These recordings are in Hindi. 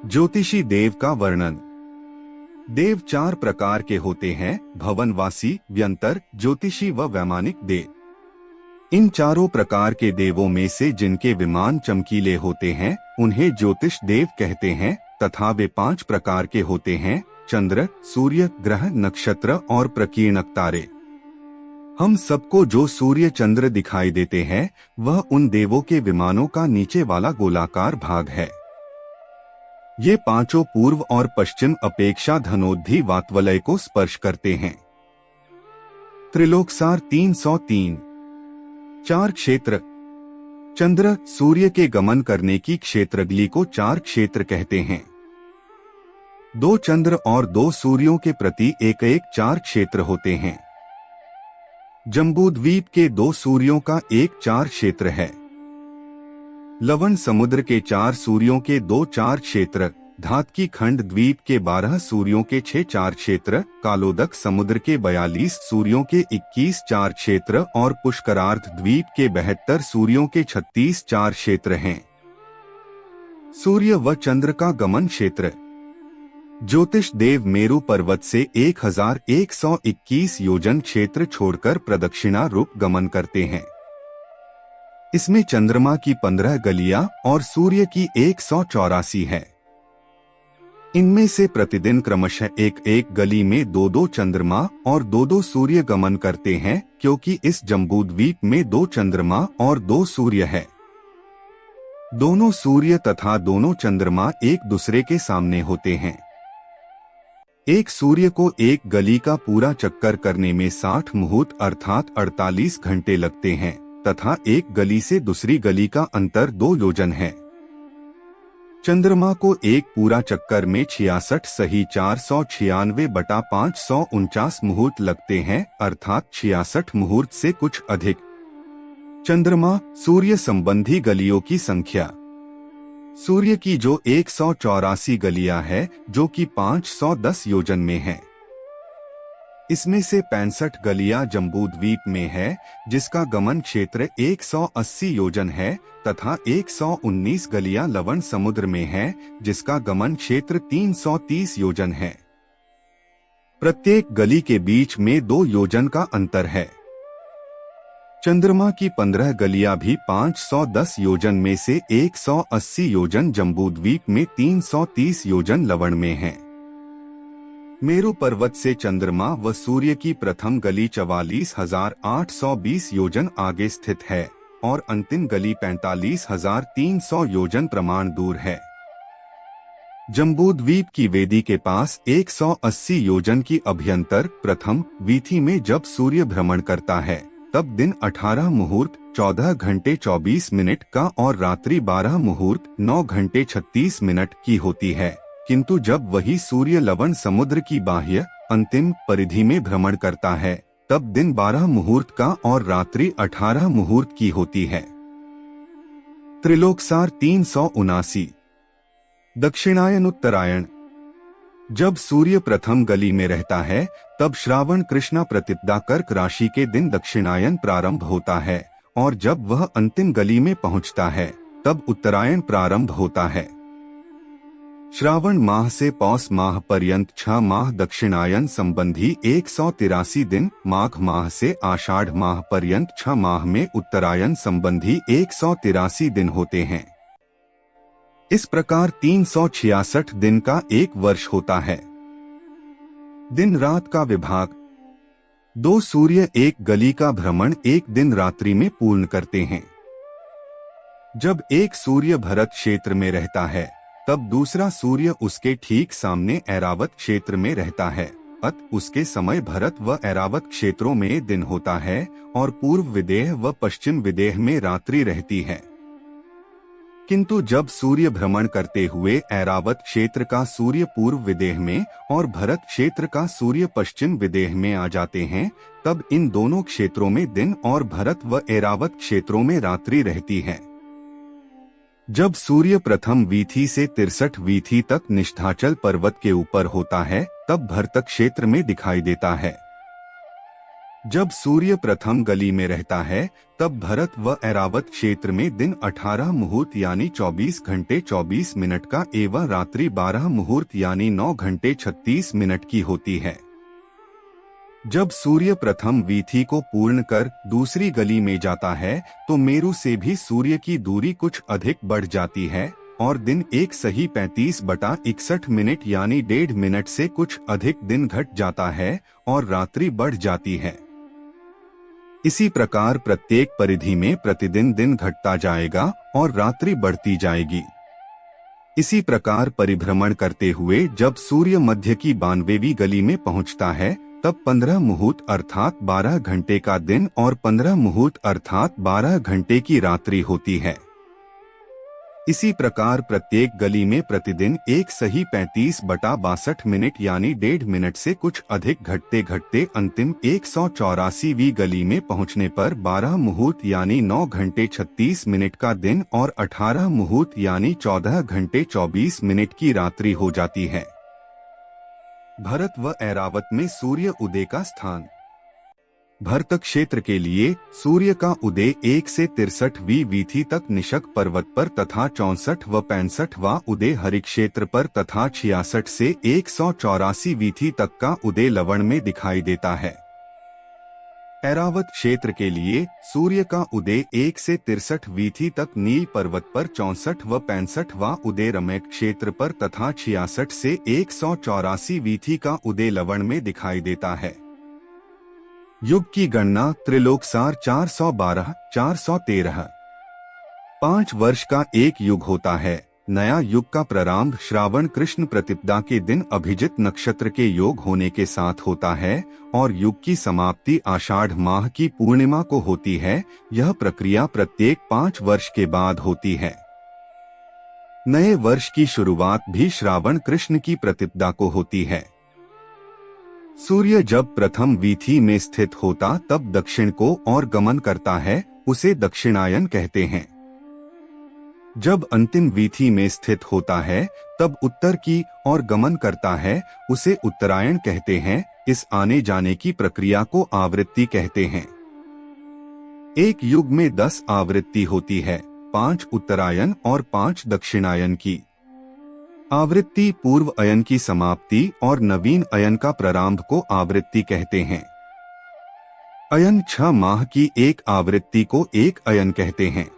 ज्योतिषी देव का वर्णन। देव चार प्रकार के होते हैं: भवनवासी, व्यंतर, ज्योतिषी व वैमानिक देव। इन चारों प्रकार के देवों में से जिनके विमान चमकीले होते हैं उन्हें ज्योतिष देव कहते हैं, तथा वे पांच प्रकार के होते हैं: चंद्र, सूर्य, ग्रह, नक्षत्र और प्रकीर्णक तारे। हम सबको जो सूर्य चंद्र दिखाई देते हैं वह उन देवों के विमानों का नीचे वाला गोलाकार भाग है। ये पांचों पूर्व और पश्चिम अपेक्षा धनोद्धि वातवलय को स्पर्श करते हैं। त्रिलोकसार 303। चार क्षेत्र। चंद्र सूर्य के गमन करने की क्षेत्रगली को चार क्षेत्र कहते हैं। दो चंद्र और दो सूर्यों के प्रति एक एक चार क्षेत्र होते हैं। जम्बूद्वीप के दो सूर्यों का एक चार क्षेत्र है। लवण समुद्र के चार सूर्यों के दो चार क्षेत्र, धातकी खंड द्वीप के 12 सूर्यों के 6 चार क्षेत्र, कालोदक समुद्र के 42 सूर्यों के 21 चार क्षेत्र और पुष्करार्ध द्वीप के 72 सूर्यों के 36 चार क्षेत्र हैं। सूर्य व चंद्र का गमन क्षेत्र। ज्योतिष देव मेरु पर्वत से 1121 योजन क्षेत्र छोड़कर प्रदक्षिणा रूप गमन करते हैं। इसमें चंद्रमा की 15 गलियां और सूर्य की 184 है। इनमें से प्रतिदिन क्रमशः एक एक गली में दो दो चंद्रमा और दो दो सूर्य गमन करते हैं, क्योंकि इस जम्बूद्वीप में दो चंद्रमा और दो सूर्य है। दोनों सूर्य तथा दोनों चंद्रमा एक दूसरे के सामने होते हैं। एक सूर्य को एक गली का पूरा चक्कर करने में 60 मुहूर्त अर्थात 48 घंटे लगते हैं, तथा एक गली से दूसरी गली का अंतर 2 योजन है। चंद्रमा को एक पूरा चक्कर में 66 सही 496 बटा 549 मुहूर्त लगते हैं, अर्थात 66 मुहूर्त से कुछ अधिक। चंद्रमा सूर्य संबंधी गलियों की संख्या। सूर्य की जो 184 गलियां है, जो कि 510 योजन में है। इसमें से 65 गलियां जम्बूद्वीप में है, जिसका गमन क्षेत्र 180 योजन है, तथा 119 गलियां लवण समुद्र में है, जिसका गमन क्षेत्र 330 योजन है। प्रत्येक गली के बीच में 2 योजन का अंतर है। चंद्रमा की 15 गलियां भी 510 योजन में से 180 योजन जम्बूद्वीप में 330 योजन लवण में हैं। मेरु पर्वत से चंद्रमा व सूर्य की प्रथम गली 44,820 योजन आगे स्थित है और अंतिम गली 45,300 योजन प्रमाण दूर है। जम्बूद्वीप की वेदी के पास 180 योजन की अभ्यंतर प्रथम वीथी में जब सूर्य भ्रमण करता है तब दिन 18 मुहूर्त 14 घंटे 24 मिनट का और रात्रि 12 मुहूर्त 9 घंटे 36 मिनट की होती है, किंतु जब वही सूर्य लवण समुद्र की बाह्य अंतिम परिधि में भ्रमण करता है तब दिन 12 मुहूर्त का और रात्रि 18 मुहूर्त की होती है। त्रिलोकसार 379। दक्षिणायन उत्तरायण। जब सूर्य प्रथम गली में रहता है तब श्रावण कृष्णा प्रतिपदा कर्क राशि के दिन दक्षिणायन प्रारंभ होता है, और जब वह अंतिम गली में पहुंचता है तब उत्तरायण प्रारंभ होता है। श्रावण माह से पौष माह पर्यंत 6 माह दक्षिणायन संबंधी 183 दिन, माघ माह से आषाढ़ माह पर्यंत 6 माह में उत्तरायण संबंधी 183 दिन होते हैं। इस प्रकार 366 दिन का एक वर्ष होता है। दिन रात का विभाग। 2 सूर्य एक गली का भ्रमण एक दिन रात्रि में पूर्ण करते हैं। जब एक सूर्य भरत क्षेत्र में रहता है तब दूसरा सूर्य उसके ठीक सामने ऐरावत क्षेत्र में रहता है, अत उसके समय भरत व ऐरावत क्षेत्रों में दिन होता है और पूर्व विदेह व पश्चिम विदेह में रात्रि रहती है। किंतु जब सूर्य भ्रमण करते हुए ऐरावत क्षेत्र का सूर्य पूर्व विदेह में और भरत क्षेत्र का सूर्य पश्चिम विदेह में आ जाते हैं तब इन दोनों क्षेत्रों में दिन और भरत व ऐरावत क्षेत्रों में रात्रि रहती है। जब सूर्य प्रथम वीथी से 63 वीथी तक निष्ठाचल पर्वत के ऊपर होता है तब भरत क्षेत्र में दिखाई देता है। जब सूर्य प्रथम गली में रहता है तब भरत व ऐरावत क्षेत्र में दिन 18 मुहूर्त यानी 24 घंटे 24 मिनट का एवं रात्रि 12 मुहूर्त यानी 9 घंटे 36 मिनट की होती है। जब सूर्य प्रथम वीथी को पूर्ण कर दूसरी गली में जाता है तो मेरु से भी सूर्य की दूरी कुछ अधिक बढ़ जाती है और दिन एक सही 35/61 मिनट यानी 1.5 मिनट से कुछ अधिक दिन घट जाता है और रात्रि बढ़ जाती है। इसी प्रकार प्रत्येक परिधि में प्रतिदिन दिन घटता जाएगा और रात्रि बढ़ती जाएगी। इसी प्रकार परिभ्रमण करते हुए जब सूर्य मध्य की 92वीं गली में पहुंचता है तब 15 मुहूर्त अर्थात 12 घंटे का दिन और 15 मुहूर्त अर्थात 12 घंटे की रात्रि होती है। इसी प्रकार प्रत्येक गली में प्रतिदिन एक सही 35/62 मिनट यानी 1.5 मिनट से कुछ अधिक घटते घटते अंतिम 184वीं गली में पहुंचने पर 12 मुहूर्त यानी 9 घंटे 36 मिनट का दिन और 18 मुहूर्त यानी 14 घंटे 24 मिनट की रात्रि हो जाती है। भरत व ऐरावत में सूर्य उदय का स्थान। भरत क्षेत्र के लिए सूर्य का उदय 1 से 63वीं वीथी तक निशक पर्वत पर तथा 64 व 65वां उदय हरि क्षेत्र पर तथा 66 से 184 वीथी तक का उदय लवण में दिखाई देता है। ऐरावत क्षेत्र के लिए सूर्य का उदय 1 से 63 वीथी तक नील पर्वत पर 64 व 65वां उदय रमैक क्षेत्र पर तथा 66 से 184 वीथी का उदय लवण में दिखाई देता है। युग की गणना त्रिलोकसार 412-413। 5 वर्ष का एक युग होता है। नया युग का प्रारंभ श्रावण कृष्ण प्रतिपदा के दिन अभिजित नक्षत्र के योग होने के साथ होता है और युग की समाप्ति आषाढ़ माह की पूर्णिमा को होती है। यह प्रक्रिया प्रत्येक 5 वर्ष के बाद होती है। नए वर्ष की शुरुआत भी श्रावण कृष्ण की प्रतिपदा को होती है। सूर्य जब प्रथम वीथी में स्थित होता तब दक्षिण को और गमन करता है, उसे दक्षिणायन कहते हैं। जब अंतिम वीथी में स्थित होता है तब उत्तर की ओर गमन करता है, उसे उत्तरायण कहते हैं। इस आने जाने की प्रक्रिया को आवृत्ति कहते हैं। एक युग में 10 आवृत्ति होती है, 5 उत्तरायण और 5 दक्षिणायन की। आवृत्ति पूर्व अयन की समाप्ति और नवीन अयन का प्रारंभ को आवृत्ति कहते हैं। अयन 6 माह की एक आवृत्ति को एक अयन कहते हैं।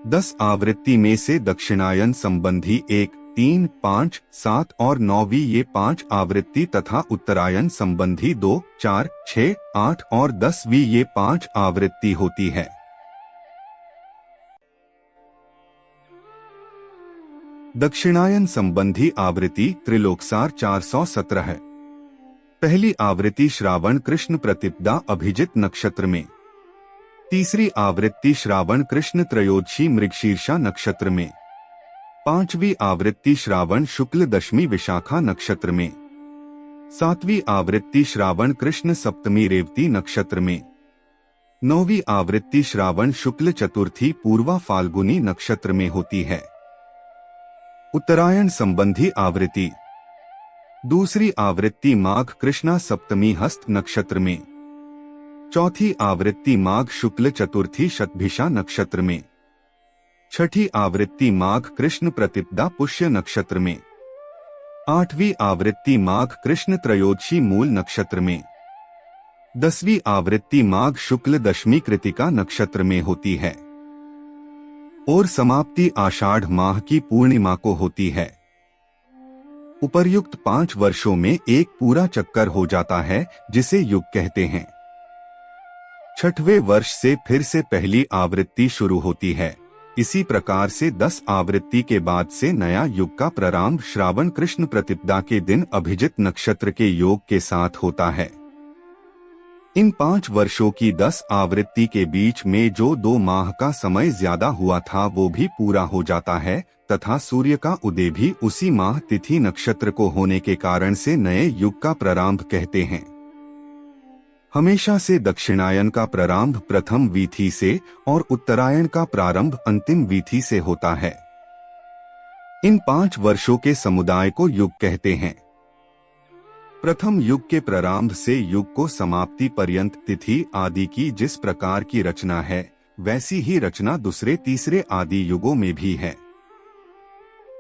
10 आवृत्ति में से दक्षिणायन संबंधी 1, 3, 5, 7 और 9वीं ये 5 आवृत्ति तथा उत्तरायण संबंधी 2, 4, 6, 8 और 10वीं ये 5 आवृत्ति होती है। दक्षिणायन संबंधी आवृत्ति त्रिलोकसार 417 है। पहली आवृत्ति श्रावण कृष्ण प्रतिपदा अभिजित नक्षत्र में, तीसरी आवृत्ति श्रावण कृष्ण त्रयोदशी मृगशीर्षा नक्षत्र में, 5वीं आवृत्ति श्रावण शुक्ल दशमी विशाखा नक्षत्र में, 7वीं आवृत्ति श्रावण कृष्ण सप्तमी रेवती नक्षत्र में, 9वीं आवृत्ति श्रावण शुक्ल चतुर्थी पूर्वा फाल्गुनी नक्षत्र में होती है। उत्तरायण संबंधी आवृत्ति दूसरी आवृत्ति माघ कृष्णा सप्तमी हस्त नक्षत्र में, चौथी आवृत्ति माघ शुक्ल चतुर्थी शतभिषा नक्षत्र में, छठी आवृत्ति माघ कृष्ण प्रतिपदा पुष्य नक्षत्र में, 8वीं आवृत्ति माघ कृष्ण त्रयोदशी मूल नक्षत्र में, 10वीं आवृत्ति माघ शुक्ल दशमी कृतिका नक्षत्र में होती है और समाप्ति आषाढ़ माह की पूर्णिमा को होती है। उपर्युक्त 5 वर्षों में एक पूरा चक्कर हो जाता है, जिसे युग कहते हैं। 6वें वर्ष से फिर से पहली आवृत्ति शुरू होती है। इसी प्रकार से 10 आवृत्ति के बाद से नया युग का प्रारंभ श्रावण कृष्ण प्रतिपदा के दिन अभिजित नक्षत्र के योग के साथ होता है। इन 5 वर्षों की 10 आवृत्ति के बीच में जो 2 माह का समय ज्यादा हुआ था वो भी पूरा हो जाता है तथा सूर्य का उदय भी उसी माह तिथि नक्षत्र को होने के कारण से नए युग का प्रारंभ कहते हैं। हमेशा से दक्षिणायन का प्रारंभ प्रथम वीथी से और उत्तरायण का प्रारंभ अंतिम वीथी से होता है। इन 5 वर्षों के समुदाय को युग कहते हैं। प्रथम युग के प्रारंभ से युग को समाप्ति पर्यंत तिथि आदि की जिस प्रकार की रचना है, वैसी ही रचना दूसरे तीसरे आदि युगों में भी है।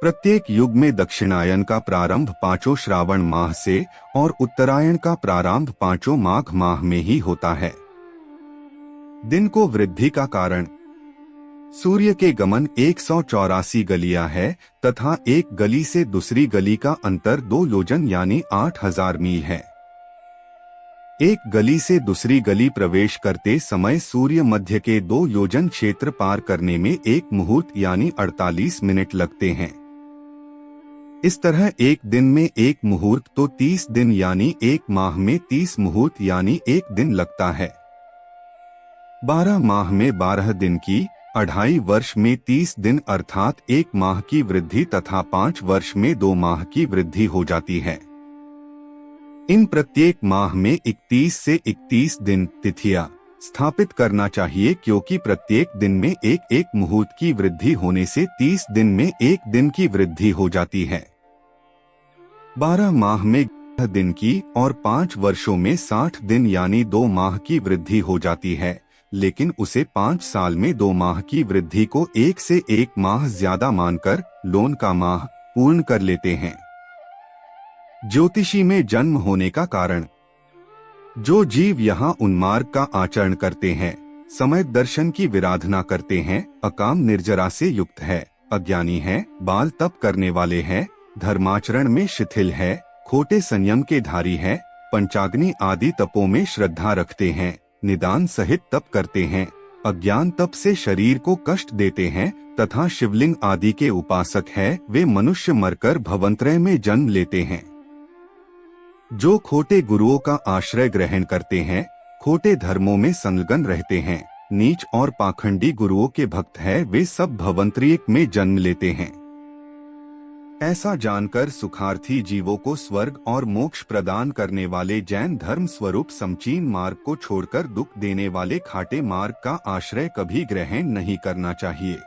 प्रत्येक युग में दक्षिणायन का प्रारंभ पांचों श्रावण माह से और उत्तरायण का प्रारंभ पांचों माघ माह में ही होता है। दिन को वृद्धि का कारण सूर्य के गमन 184 गलियां है तथा एक गली से दूसरी गली का अंतर 2 योजन यानी 8000 मील है। एक गली से दूसरी गली प्रवेश करते समय सूर्य मध्य के 2 योजन क्षेत्र पार करने में 1 मुहूर्त यानी 48 मिनट लगते हैं। इस तरह एक दिन में 1 मुहूर्त तो 30 दिन यानी 1 माह में 30 मुहूर्त यानी 1 दिन लगता है। 12 माह में 12 दिन की, 2.5 वर्ष में 30 दिन अर्थात 1 माह की वृद्धि तथा 5 वर्ष में 2 माह की वृद्धि हो जाती है। इन प्रत्येक माह में 31 से 31 दिन तिथियां स्थापित करना चाहिए, क्योंकि प्रत्येक दिन में एक मुहूर्त की वृद्धि होने से 30 दिन में 1 दिन की वृद्धि हो जाती है। 12 माह में 11 दिन की और 5 वर्षों में 60 दिन यानी 2 माह की वृद्धि हो जाती है, लेकिन उसे 5 साल में 2 माह की वृद्धि को 1 से 1 माह ज्यादा मानकर लोन का माह पूर्ण कर लेते हैं। ज्योतिषी में जन्म होने का कारण जो जीव यहाँ उन्मार्ग का आचरण करते हैं, समय दर्शन की विराधना करते हैं, अकाम निर्जरा से युक्त है, अज्ञानी है, बाल तप करने वाले हैं, धर्माचरण में शिथिल है, खोटे संयम के धारी है, पंचाग्नि आदि तपों में श्रद्धा रखते हैं, निदान सहित तप करते हैं, अज्ञान तप से शरीर को कष्ट देते हैं तथा शिवलिंग आदि के उपासक है, वे मनुष्य मरकर भवंत्रय में जन्म लेते हैं। जो खोटे गुरुओं का आश्रय ग्रहण करते हैं, खोटे धर्मों में संलग्न रहते हैं, नीच और पाखंडी गुरुओं के भक्त है, वे सब भवंतरिक में जन्म लेते हैं। ऐसा जानकर सुखार्थी जीवों को स्वर्ग और मोक्ष प्रदान करने वाले जैन धर्म स्वरूप समचीन मार्ग को छोड़कर दुख देने वाले खाटे मार्ग का आश्रय कभी ग्रहण नहीं करना चाहिए।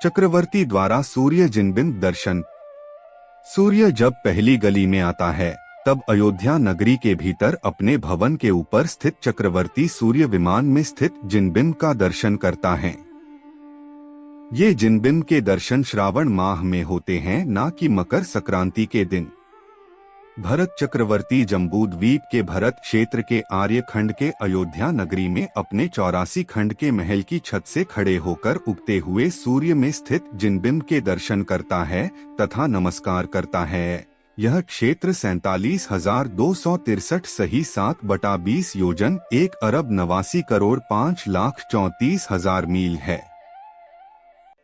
चक्रवर्ती द्वारा सूर्य जिनबिंब दर्शन। सूर्य जब पहली गली में आता है, तब अयोध्या नगरी के भीतर अपने भवन के ऊपर स्थित चक्रवर्ती सूर्य विमान में स्थित जिनबिंब का दर्शन करता है। ये जिनबिंब के दर्शन श्रावण माह में होते हैं, ना कि मकर संक्रांति के दिन। भरत चक्रवर्ती जम्बूद्वीप के भरत क्षेत्र के आर्य खंड के अयोध्या नगरी में अपने 84 खंड के महल की छत से खड़े होकर उगते हुए सूर्य में स्थित जिनबिंब के दर्शन करता है तथा नमस्कार करता है। यह क्षेत्र 47,263 सही 7/20 योजन 1,89,05,34,000 मील है,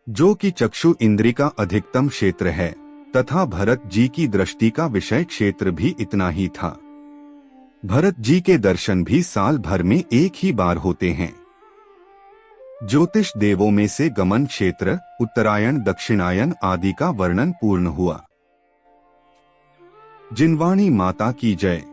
जो कि चक्षु इंद्री का अधिकतम क्षेत्र है तथा भरत जी की दृष्टि का विषय क्षेत्र भी इतना ही था। भरत जी के दर्शन भी साल भर में एक ही बार होते हैं। ज्योतिष देवों में से गमन क्षेत्र उत्तरायण दक्षिणायन आदि का वर्णन पूर्ण हुआ। जिनवाणी माता की जय।